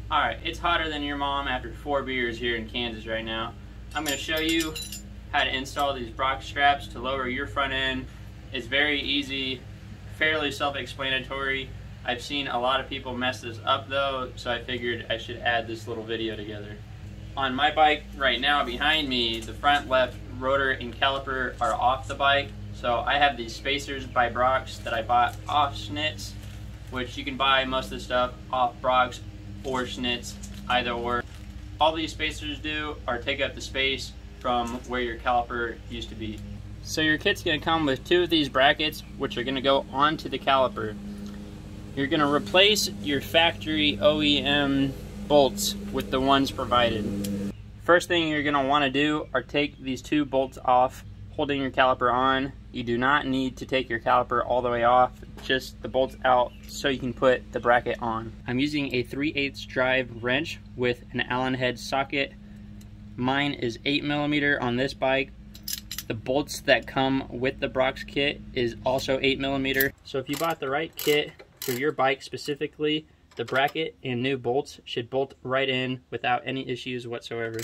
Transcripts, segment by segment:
Alright, it's hotter than your mom after 4 beers here in Kansas right now. I'm going to show you how to install these Brock straps to lower your front end. It's very easy, fairly self-explanatory. I've seen a lot of people mess this up though, so I figured I should add this little video together. On my bike right now behind me, the front left rotor and caliper are off the bike. So I have these spacers by Brock's that I bought off Schnitz, which you can buy most of the stuff off Brock's or Schnitz, either or. All these spacers do are take up the space from where your caliper used to be. So your kit's going to come with 2 of these brackets, which are going to go onto the caliper. You're going to replace your factory OEM bolts with the ones provided. First thing you're going to want to do are take these 2 bolts off, holding your caliper on. You do not need to take your caliper all the way off, just the bolts out so you can put the bracket on. I'm using a 3/8 drive wrench with an Allen head socket. Mine is 8mm on this bike. The bolts that come with the Brock's kit is also 8mm. So if you bought the right kit for your bike specifically, the bracket and new bolts should bolt right in without any issues whatsoever.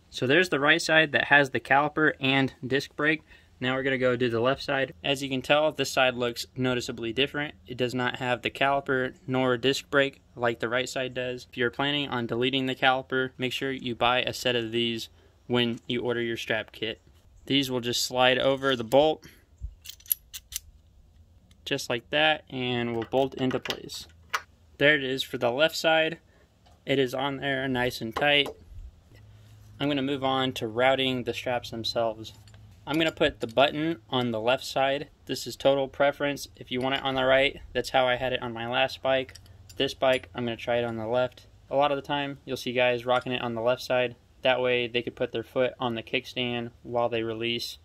So there's the right side that has the caliper and disc brake. Now we're going to go do the left side. As you can tell, this side looks noticeably different. It does not have the caliper nor disc brake like the right side does. If you're planning on deleting the caliper, make sure you buy a set of these when you order your strap kit. These will just slide over the bolt just like that and will bolt into place. There it is for the left side. It is on there nice and tight. I'm going to move on to routing the straps themselves. I'm going to put the button on the left side. This is total preference. If you want it on the right, that's how I had it on my last bike. This bike, I'm going to try it on the left. A lot of the time, you'll see guys rocking it on the left side. That way they could put their foot on the kickstand while they release.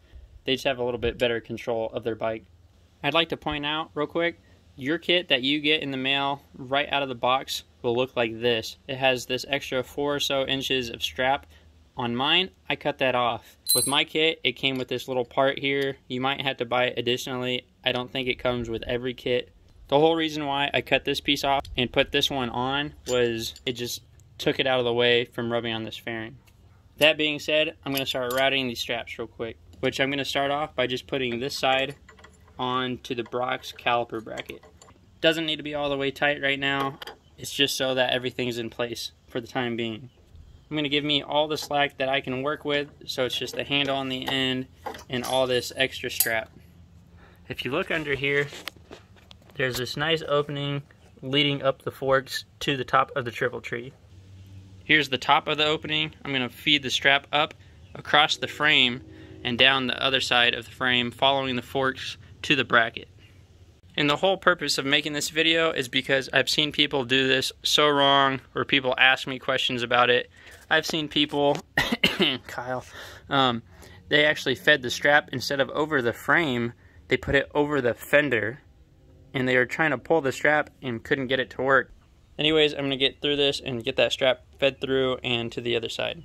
They just have a little bit better control of their bike. I'd like to point out real quick, your kit that you get in the mail right out of the box will look like this. It has this extra 4 or so inches of strap. On mine, I cut that off. With my kit, it came with this little part here. You might have to buy it additionally. I don't think it comes with every kit. The whole reason why I cut this piece off and put this one on was it just took it out of the way from rubbing on this fairing. That being said, I'm going to start routing these straps real quick, which I'm going to start off by just putting this side onto the Brock's caliper bracket. Doesn't need to be all the way tight right now. It's just so that everything's in place for the time being. I'm going to give me all the slack that I can work with, so it's just the handle on the end and all this extra strap. If you look under here, there's this nice opening leading up the forks to the top of the triple tree. Here's the top of the opening. I'm going to feed the strap up across the frame and down the other side of the frame, following the forks to the bracket. And the whole purpose of making this video is because I've seen people do this so wrong, or people ask me questions about it. I've seen people, Kyle, they actually fed the strap instead of over the frame, they put it over the fender, and they were trying to pull the strap and couldn't get it to work. Anyways, I'm going to get through this and get that strap fed through and to the other side.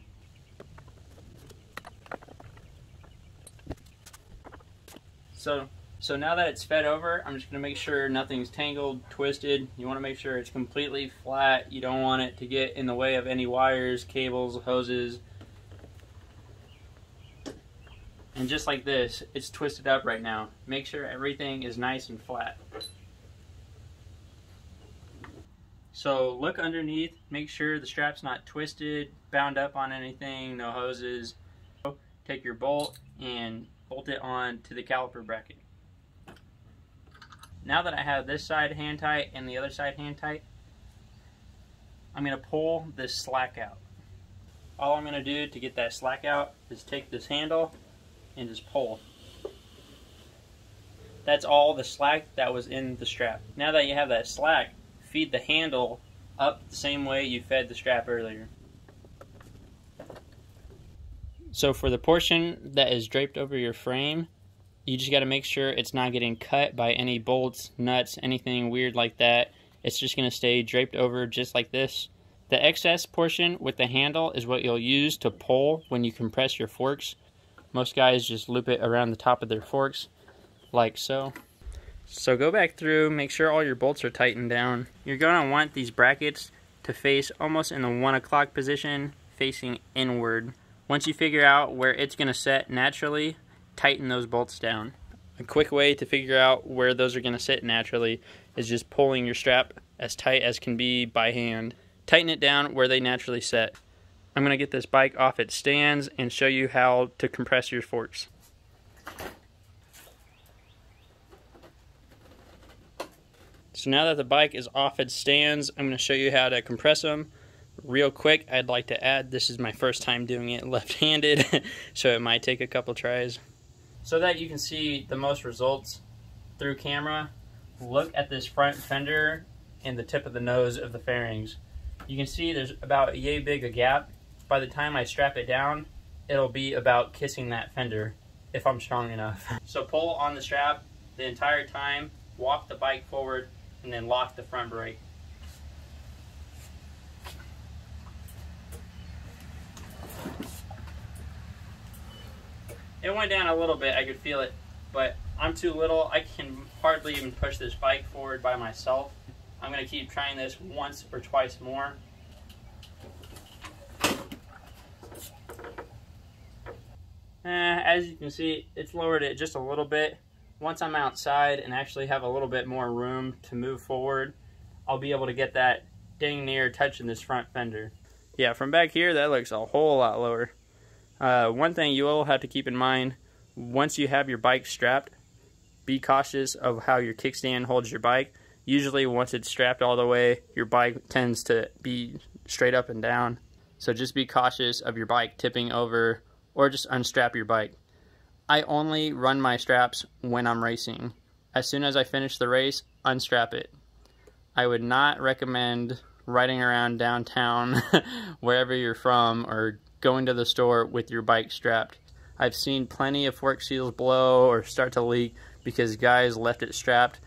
So now that it's fed over, I'm just going to make sure nothing's tangled, twisted. You want to make sure it's completely flat. You don't want it to get in the way of any wires, cables, hoses. And just like this, it's twisted up right now. Make sure everything is nice and flat. So look underneath, make sure the strap's not twisted, bound up on anything, no hoses. Take your bolt and bolt it on to the caliper bracket. Now that I have this side hand tight and the other side hand tight, I'm going to pull this slack out. All I'm going to do to get that slack out is take this handle and just pull. That's all the slack that was in the strap. Now that you have that slack, feed the handle up the same way you fed the strap earlier. So for the portion that is draped over your frame, you just got to make sure it's not getting cut by any bolts, nuts, anything weird like that. It's just going to stay draped over just like this. The excess portion with the handle is what you'll use to pull when you compress your forks. Most guys just loop it around the top of their forks, like so. So go back through, make sure all your bolts are tightened down. You're going to want these brackets to face almost in the 1 o'clock position, facing inward. Once you figure out where it's going to set naturally, tighten those bolts down. A quick way to figure out where those are going to sit naturally is just pulling your strap as tight as can be by hand. Tighten it down where they naturally set. I'm going to get this bike off its stands and show you how to compress your forks. So now that the bike is off its stands, I'm going to show you how to compress them. Real quick, I'd like to add, this is my first time doing it left-handed, so it might take a couple tries. So that you can see the most results through camera, look at this front fender and the tip of the nose of the fairings. You can see there's about yay big a gap. By the time I strap it down, it'll be about kissing that fender if I'm strong enough. So pull on the strap the entire time, walk the bike forward, and then lock the front brake. It went down a little bit, I could feel it, but I'm too little. I can hardly even push this bike forward by myself. I'm going to keep trying this once or twice more. As you can see, it's lowered it just a little bit. Once I'm outside and actually have a little bit more room to move forward, I'll be able to get that dang near touching this front fender. Yeah, from back here, that looks a whole lot lower. One thing you will have to keep in mind, once you have your bike strapped, be cautious of how your kickstand holds your bike. Usually once it's strapped all the way, your bike tends to be straight up and down. So just be cautious of your bike tipping over, or just unstrap your bike. I only run my straps when I'm racing. As soon as I finish the race, unstrap it. I would not recommend riding around downtown wherever you're from, or going to the store with your bike strapped. I've seen plenty of fork seals blow or start to leak because guys left it strapped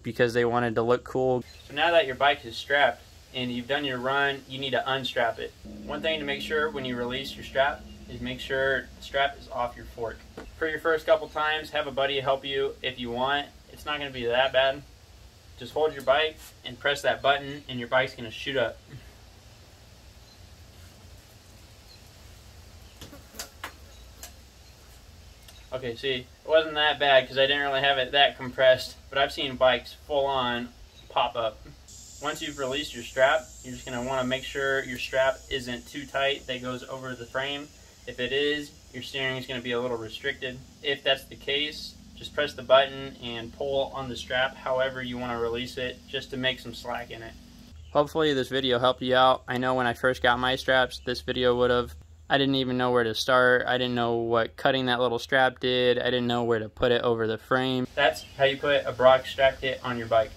because they wanted to look cool. So now that your bike is strapped and you've done your run, you need to unstrap it. One thing to make sure when you release your strap is make sure the strap is off your fork. For your first couple times, have a buddy help you if you want. It's not going to be that bad. Just hold your bike and press that button and your bike's going to shoot up. Okay, see, it wasn't that bad because I didn't really have it that compressed, but I've seen bikes full on pop up. Once you've released your strap, you're just going to want to make sure your strap isn't too tight that goes over the frame. If it is, your steering is going to be a little restricted. If that's the case, just press the button and pull on the strap however you want to release it, just to make some slack in it. Hopefully this video helped you out. I know when I first got my straps, this video would have. I didn't even know where to start. I didn't know what cutting that little strap did. I didn't know where to put it over the frame. That's how you put a Brock strap kit on your bike.